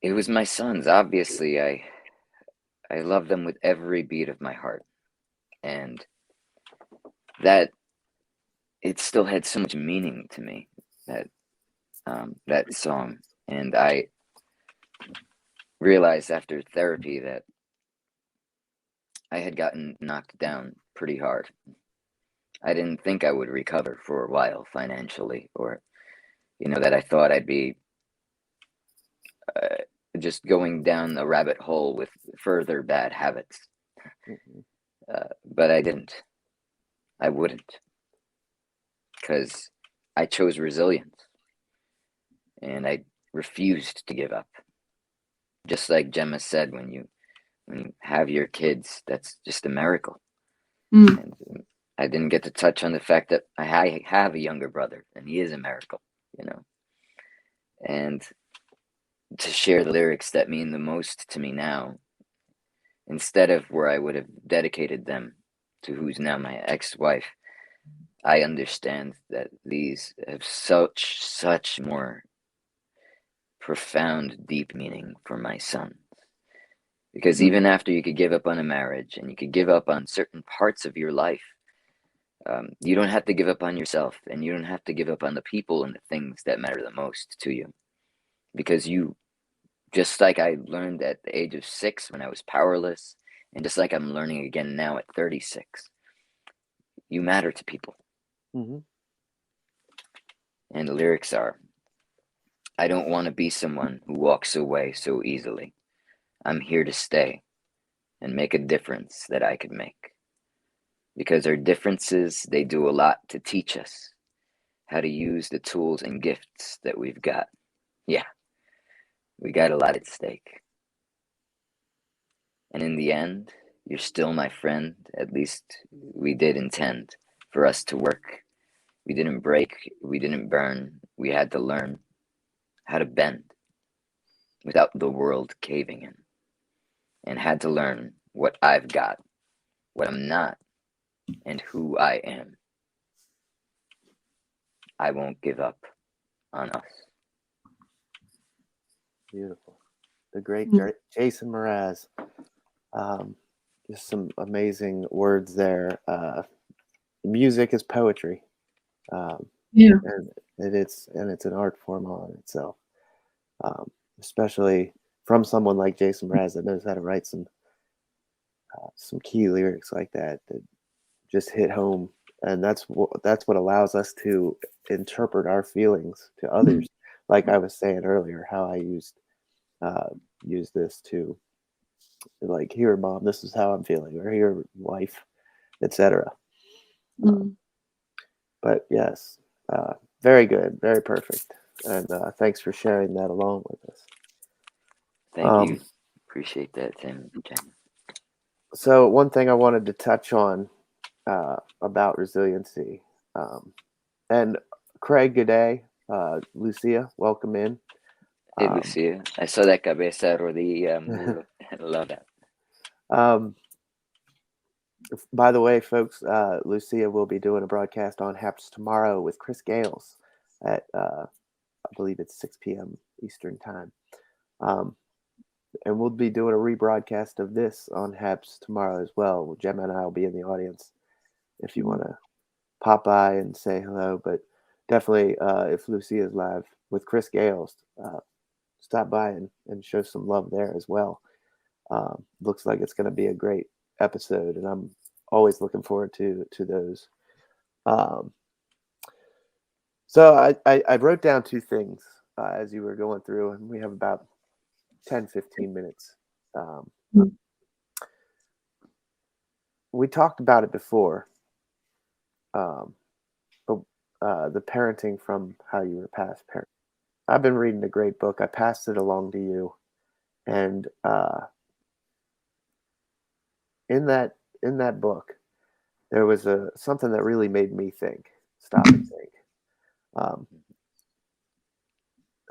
it was my sons. Obviously, I love them with every beat of my heart, and that it still had so much meaning to me, that that song. And I realized after therapy that I had gotten knocked down pretty hard. I didn't think I would recover for a while financially, or that I thought I'd be uh, just going down a rabbit hole with further bad habits. Mhm. But I didn't. I wouldn't, because I chose resilience and I refused to give up. Just like Gemma said, when you have your kids, that's just a miracle. Mm. And I didn't get to touch on the fact that I have a younger brother, and he is a miracle, And to share the lyrics that mean the most to me now, instead of where I would have dedicated them to who's now my ex-wife, I understand that these have such more profound, deep meaning for my son. Because Mm. even after you could give up on a marriage and you could give up on certain parts of your life, you don't have to give up on yourself, and you don't have to give up on the people and the things that matter the most to you. Because you, just like I learned at the age of 6 when I was powerless, and just like I'm learning again now at 36, you matter to people. Mhm. And the lyrics are, I don't want to be someone who walks away so easily. I'm here to stay and make a difference that I could make. Because our differences, they do a lot to teach us how to use the tools and gifts that we've got. Yeah, we got a lot at stake. And in the end, you're still my friend. At least we did intend for us to work. We didn't break, we didn't burn. We had to learn how to bend without the world caving in, and had to learn what I've got, what I'm not, and who I am. I won't give up on us. Beautiful. The great Mm. Jason Mraz. Um, just some amazing words there. Music is poetry, um, Yeah. and it's an art form all in itself. Especially from someone like Jason Mraz that knows how to write some key lyrics like that just hit home, and that's what allows us to interpret our feelings to others. Like I was saying earlier, how I uh, use this to, like, here, mom, this is how I'm feeling, or here, wife, etc. Mm. But yes, uh, very good, very perfect, and thanks for sharing that along with us. Thank Um, you. Appreciate that, Tim and Gemma. so one thing I wanted to touch on about resiliency, um, and Craig, good day. Lucia, welcome in. Hey, Um, Lucia. I saw that cabeza rodilla move. I love that. um, by the way, folks, Lucia will be doing a broadcast on Haps tomorrow with Chris Gales at, I believe it's 6 p.m. Eastern time. Um, and we'll be doing a rebroadcast of this on Haps tomorrow as well. Gemma and I will be in the audience if you want to pop by and say hello. But definitely, if Lucia is live with Chris Gales, stop by and show some love there as well. Looks like it's going to be a great episode, and I'm always looking forward to those. Um, so I wrote down two things as you were going through, and we have about 10-15 minutes. Um, Mm. we talked about it before, um, but the parenting from how you were past parent. I've been reading a great book. I passed it along to you, and in that book, there was something that really made me think, stop and think. Um,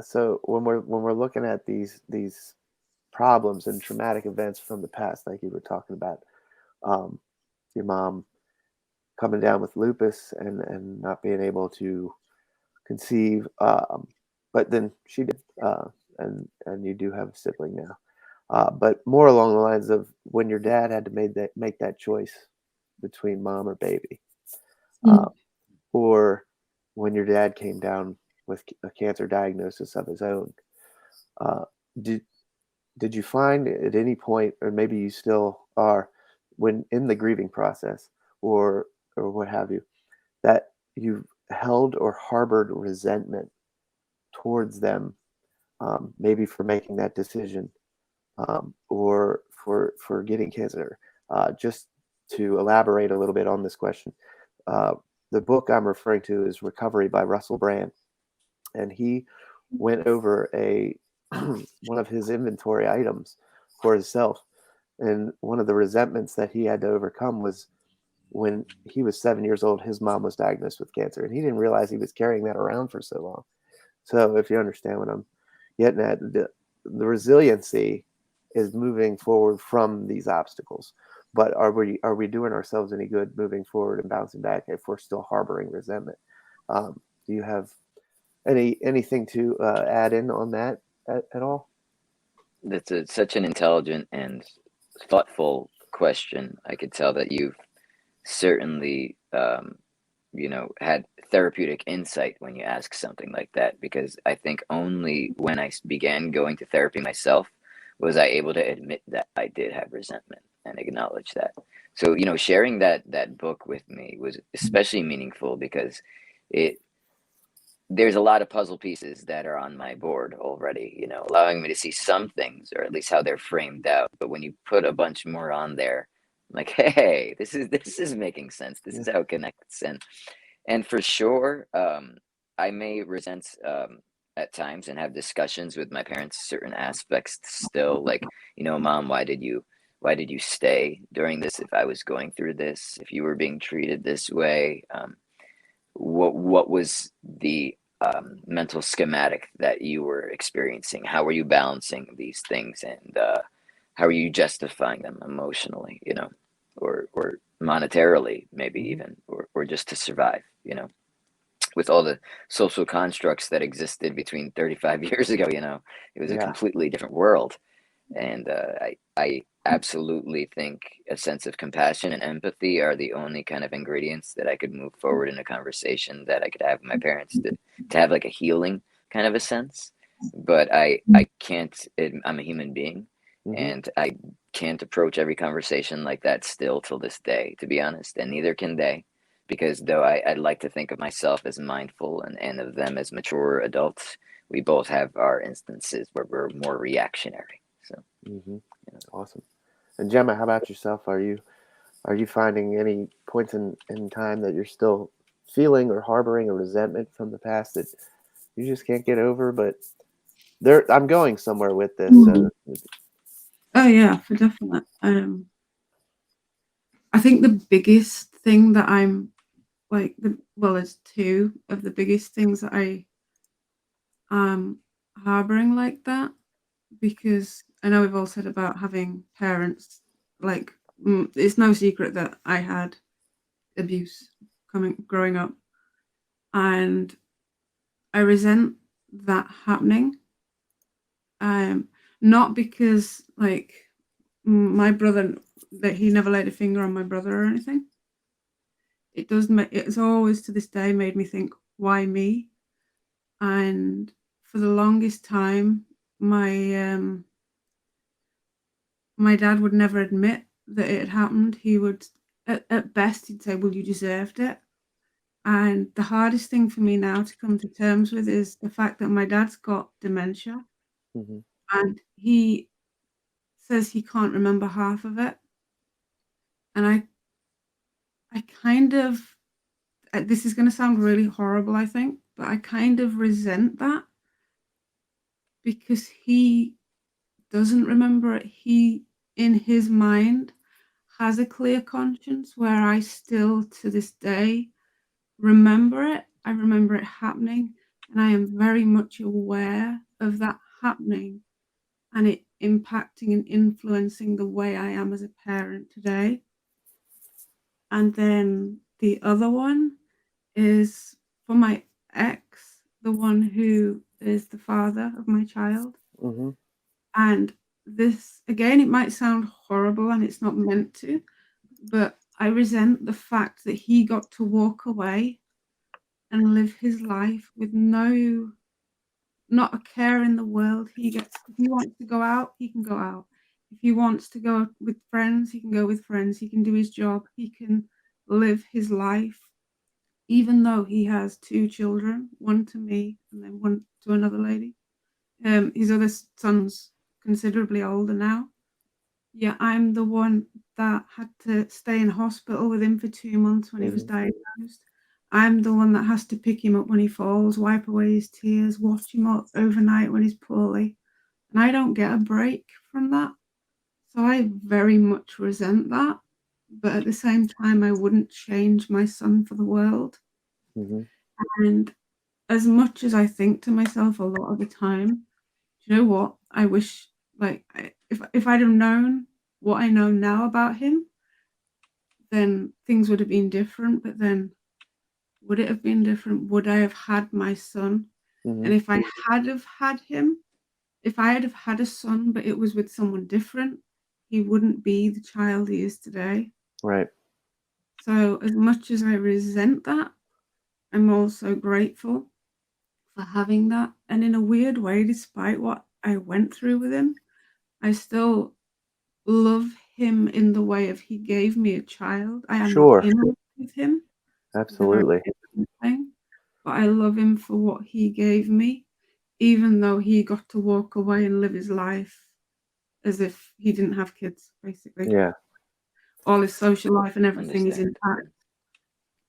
so when we're looking at these problems and traumatic events from the past, like you were talking about, um, your mom coming down with lupus and not being able to conceive, but then she did, and you do have a sibling now. But more along the lines of when your dad had to make that choice between mom or baby, uh, Mm. or when your dad came down with a cancer diagnosis of his own. Uh, did did you find at any point, or maybe you still are, when in the grieving process, or what have you, that you've held or harbored resentment towards them, maybe for making that decision, or for getting cancer. Just to elaborate a little bit on this question, uh, the book I'm referring to is Recovery by Russell Brand, and he went over a one of his inventory items for himself, and one of the resentments that he had to overcome was when he was 7 years old, his mom was diagnosed with cancer, and he didn't realize he was carrying that around for so long. So, if you understand what I'm getting at, the resiliency is moving forward from these obstacles. But are we doing ourselves any good moving forward and bouncing back if we're still harboring resentment? Do you have anything to add in on that at all? That's such an intelligent and thoughtful question. I could tell that you've certainly, had therapeutic insight when you ask something like that, because I think only when I began going to therapy myself was I able to admit that I did have resentment and acknowledge that. So, sharing that book with me was especially meaningful because it there's a lot of puzzle pieces that are on my board already, allowing me to see some things or at least how they're framed out. But when you put a bunch more on there, I'm like, hey, this is making sense. This Yeah. is how it connects. And for sure, I may resent at times and have discussions with my parents certain aspects still, like, mom, why did you stay during this? If I was going through this, if you were being treated this way, what was the mental schematic that you were experiencing? How were you balancing these things, and how are you justifying them emotionally, or monetarily, maybe Hmm. even, or just to survive, with all the social constructs that existed between 35 years ago, it was a Yeah. completely different world. And I absolutely think a sense of compassion and empathy are the only kind of ingredients that I could move forward in a conversation that I could have with my parents to have like a healing kind of a sense. But I can't, I'm a human being, Hmm. and I can't approach every conversation like that still till this day, to be honest, and neither can they. Because though I'd like to think of myself as mindful and of them as mature adults, we both have our instances where we're more reactionary. So, Hmm. you know. Awesome. And Gemma, how about yourself? Are you finding any points in time that you're still feeling or harboring a resentment from the past that you just can't get over? But I'm going somewhere with this. So, Oh yeah, for definite. I think the biggest thing that I'm like there's two of the biggest things that I am harboring like that, because I know we've all said about having parents, like, it's no secret that I had abuse growing up, and I resent that happening. Um, Not because like my brother, that he never laid a finger on my brother or anything. It's always to this day made me think, why me? And for the longest time, my dad would never admit that it had happened. He would, at best, he'd say, "Well, you deserved it." And the hardest thing for me now to come to terms with is the fact that my dad's got dementia, hmm. and he says he can't remember half of it. And I kind of, this is going to sound really horrible, I think, but I kind of resent that, because he doesn't remember it. He, in his mind, has a clear conscience, where I still, to this day, remember it. I remember it happening, and I am very much aware of that happening and it impacting and influencing the way I am as a parent today. And then the other one is for my ex, the one who is the father of my child. Hmm. And this, again, it might sound horrible and it's not meant to, but I resent the fact that he got to walk away and live his life with not a care in the world. If he wants to go out, he can go out. If he wants to go with friends, he can go with friends. He can do his job. He can live his life. even though he has 2 children, one to me and then one to another lady. His other son's considerably older now. Yeah, I'm the one that had to stay in hospital with him for 2 months when he was diagnosed. I'm the one that has to pick him up when he falls, wipe away his tears, watch him up overnight when he's poorly, and I don't get a break from that. So I very much resent that, but at the same time, I wouldn't change my son for the world. Mm-hmm. And as much as I think to myself a lot of the time, do you know what? I wish, like, if I'd have known what I know now about him, then things would have been different. But then, would it have been different? Would I have had my son? Mm-hmm. And if I had have had him, if I had have had a son, but it was with someone different, he wouldn't be the child he is today. Right. So as much as I resent that, I'm also grateful for having that. And in a weird way, despite what I went through with him, I still love him in the way of he gave me a child. I am not Sure. in love with him. It's a very Absolutely. different thing. But I love him for what he gave me, even though he got to walk away and live his life as if he didn't have kids, basically. Yeah. All his social life and everything is Understand. intact.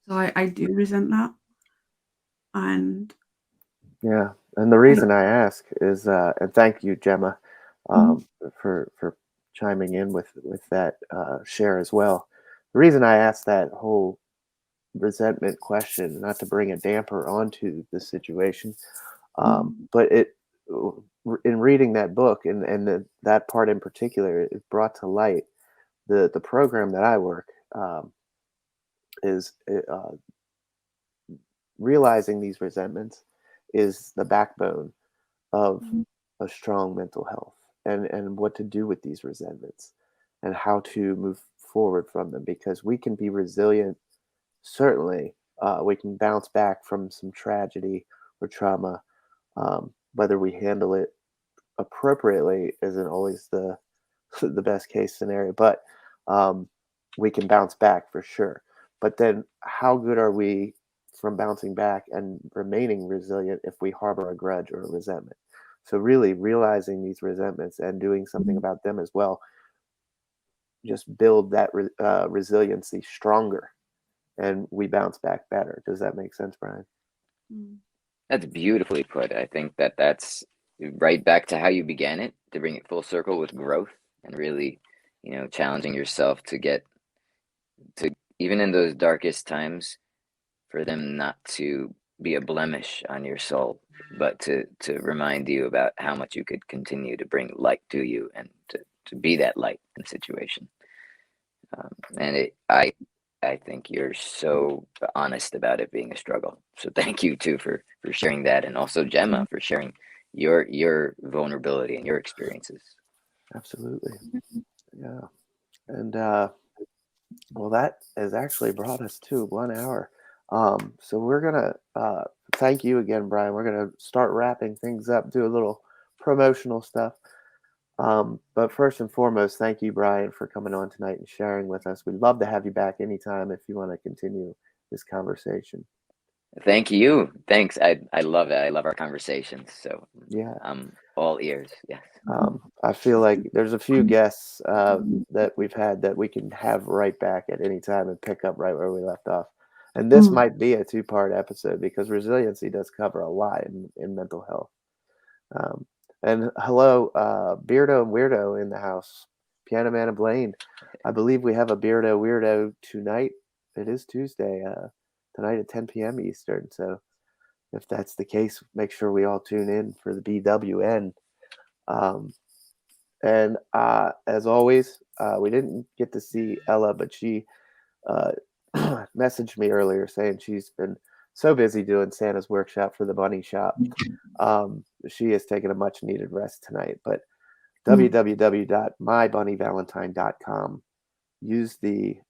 So I do resent that. And Yeah. And the reason I ask is, and thank you, Gemma, Mhm. for chiming in with that share as well. The reason I asked that whole resentment question, not to bring a damper onto the situation, Mhm. but in reading that book and that part in particular, it brought to light the program that I work, is realizing these resentments is the backbone of Mhm. a strong mental health, and what to do with these resentments and how to move forward from them, because we can be resilient. Certainly, we can bounce back from some tragedy or trauma. Whether we handle it appropriately isn't always the the best case scenario, but um, we can bounce back for sure. But then, how good are we from bouncing back and remaining resilient if we harbor a grudge or a resentment? So, really realizing these resentments and doing something Mhm. about them as well, just build that resiliency stronger, and we bounce back better. Does that make sense, Brian? Mhm. That's beautifully put. I think that that's right back to how you began it, to bring it full circle with growth and really, challenging yourself to get to, even in those darkest times, for them not to be a blemish on your soul, but to remind you about how much you could continue to bring light to you and to be that light in the situation. And I think you're so honest about it being a struggle. So thank you too for sharing that, and also Gemma for sharing your vulnerability and your experiences. Absolutely. Yeah. And well, that has actually brought us to 1 hour. So we're gonna thank you again, Brian. We're gonna start wrapping things up, do a little promotional stuff. But first and foremost, thank you, Brian, for coming on tonight and sharing with us. We'd love to have you back anytime if you want to continue this conversation. Thank you. Thanks. I love it. I love our conversations. So Yeah. I'm all ears. Yes. I feel like there's a few guests that we've had that we can have right back at any time and pick up right where we left off. And this Mhm. might be a two-part episode because resiliency does cover a lot in mental health. Um, and hello, Beardo and Weirdo in the house. Piano Man and Blaine. I believe we have a Beardo Weirdo tonight. It is Tuesday, tonight at 10 p.m. Eastern. So if that's the case, make sure we all tune in for the BWN. Um, and as always, we didn't get to see Ella, but she uh, messaged me earlier saying she's been so busy doing Santa's workshop for the bunny shop. She has taken a much needed rest tonight. But Mhm. www.mybunnyvalentine.com. Use the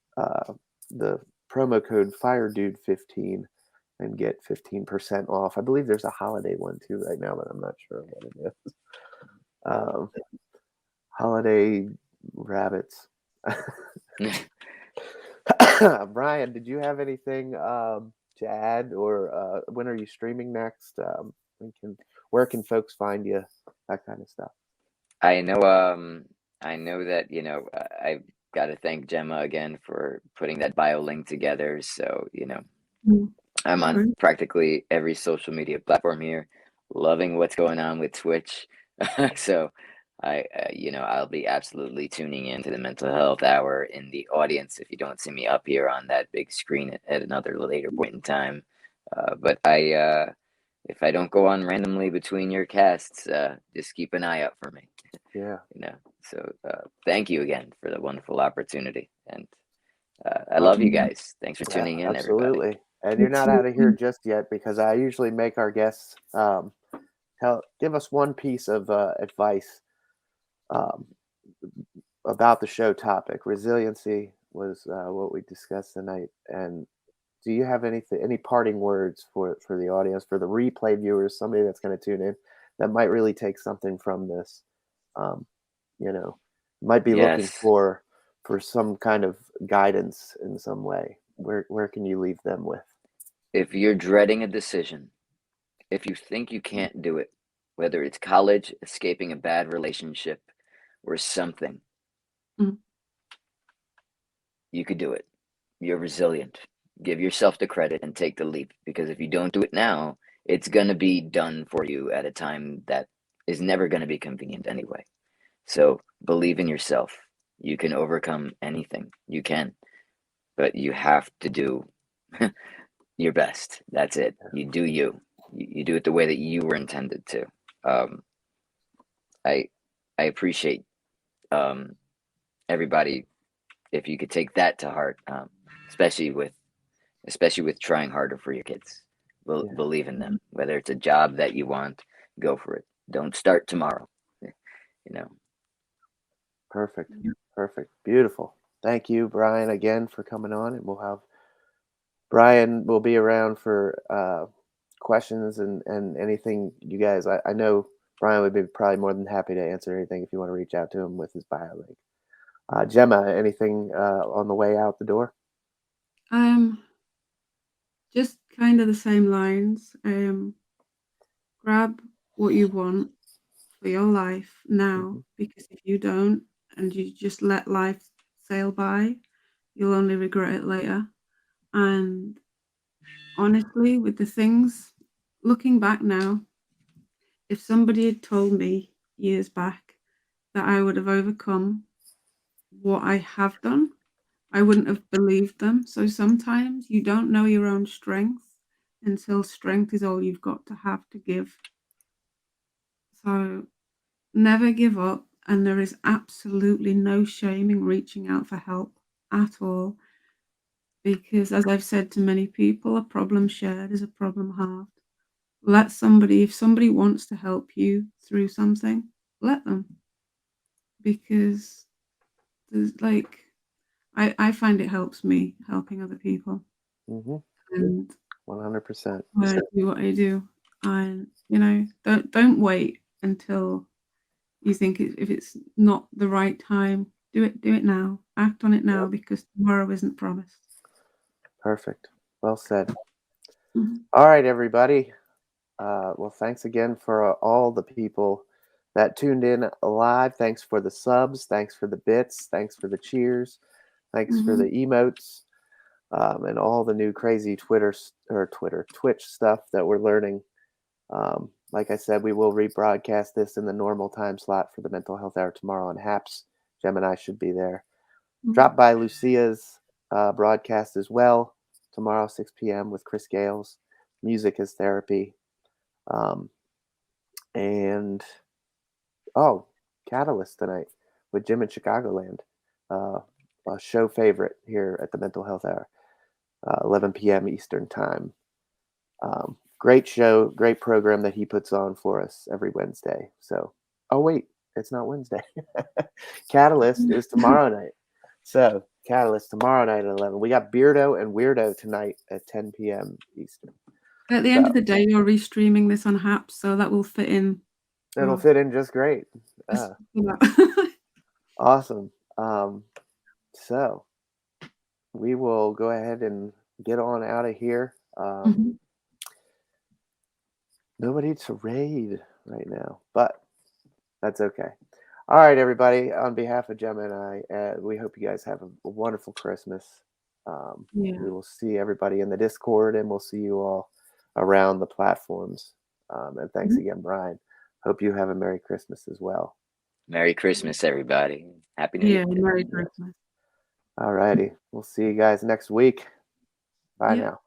promo code FireDude15 and get 15% off. I believe there's a holiday one too right now, but I'm not sure what it is. Um, holiday rabbits. Brian, did you have anything to add, or when are you streaming next? Where can folks find you? That kind of stuff. I know that, I've got to thank Gemma again for putting that bio link together. So, Mm. I'm on Great. practically every social media platform here, loving what's going on with Twitch. So I'll be absolutely tuning in to the Mental Health Hour in the audience if you don't see me up here on that big screen at another later point in time. But if I don't go on randomly between your casts, just keep an eye out for me. Yeah. So thank you again for the wonderful opportunity, and I love you guys. Thanks for tuning in, everybody. Absolutely. And you're not out of here just yet, because I usually make our guests give us one piece of advice um, about the show topic. Resiliency was what we discussed tonight. And do you have any parting words for the audience, for the replay viewers, somebody that's going to tune in that might really take something from this? Um, might be looking Yes. for some kind of guidance in some way. Where can you leave them with? If you're dreading a decision, if you think you can't do it, whether it's college, escaping a bad relationship, or something, Mhm. you could do it. You're resilient. Give yourself the credit and take the leap, because if you don't do it now, it's going to be done for you at a time that is never going to be convenient anyway. So believe in yourself. You can overcome anything. You can, but you have to do your best. That's it. You do you. You do it the way that you were intended to. Um, I I appreciate everybody if you could take that to heart, especially with trying harder for your kids. Yeah. Believe in them. Whether it's a job that you want, go for it. Don't start tomorrow. Perfect. Perfect. Beautiful. Thank you, Bryan, again for coming on, and Bryan will be around for questions and anything you guys. I know Bryan would be probably more than happy to answer anything if you want to reach out to him with his bio link. Gemma, anything on the way out the door? Just kind of the same lines. Grab what you want for your life now, because if you don't and you just let life sail by, you'll only regret it later. And honestly, with the things, looking back now, if somebody had told me years back that I would have overcome what I have done, I wouldn't have believed them. So sometimes you don't know your own strength until strength is all you've got to have to give. So never give up, and there is absolutely no shame in reaching out for help at all, because as I've said to many people, a problem shared is a problem halved. If somebody wants to help you through something, let them, because there's I find it helps me helping other people, Mm-hmm. and 100%. I do what I do, and don't wait until you think if it's not the right time. Do it now. Act on it now, Yep. because tomorrow isn't promised. Perfect. Well said. Mhm. All right, everybody. Well, thanks again for all the people that tuned in live. Thanks for the subs. Thanks for the bits. Thanks for the cheers. Thanks for the Mhm. emotes, and all the new crazy Twitch stuff that we're learning. Like I said, we will rebroadcast this in the normal time slot for the Mental Health Hour tomorrow on HAPS. Gemini should be there. Mhm. Drop by Lucia's broadcast as well tomorrow, 6 p.m. with Chris Gales. Music is therapy. Um, and Catalyst tonight with Jim in Chicagoland. Uh, a show favorite here at the Mental Health Hour, 11 p.m. Eastern Time. Great show, great program that he puts on for us every Wednesday. So, oh wait, it's not Wednesday. Catalyst is tomorrow night. So, Catalyst tomorrow night at 11. We got Beardo and Weirdo tonight at 10 p.m. Eastern. At the end of the day, you're restreaming this on HAPS, so that will fit in. It'll fit in just great. Just for that. Awesome. So we will go ahead and get on out of here. Mhm. Nobody to raid right now, but that's okay. All right, everybody. On behalf of Gemma and I, we hope you guys have a wonderful Christmas. Yeah. We will see everybody in the Discord, and we'll see you all around the platforms. And thanks Mhm. again, Brian. Hope you have a Merry Christmas as well. Merry Christmas, everybody. Happy New Year. Yeah, Merry Yes. Christmas. All righty. We'll see you guys next week. Bye Yeah. now.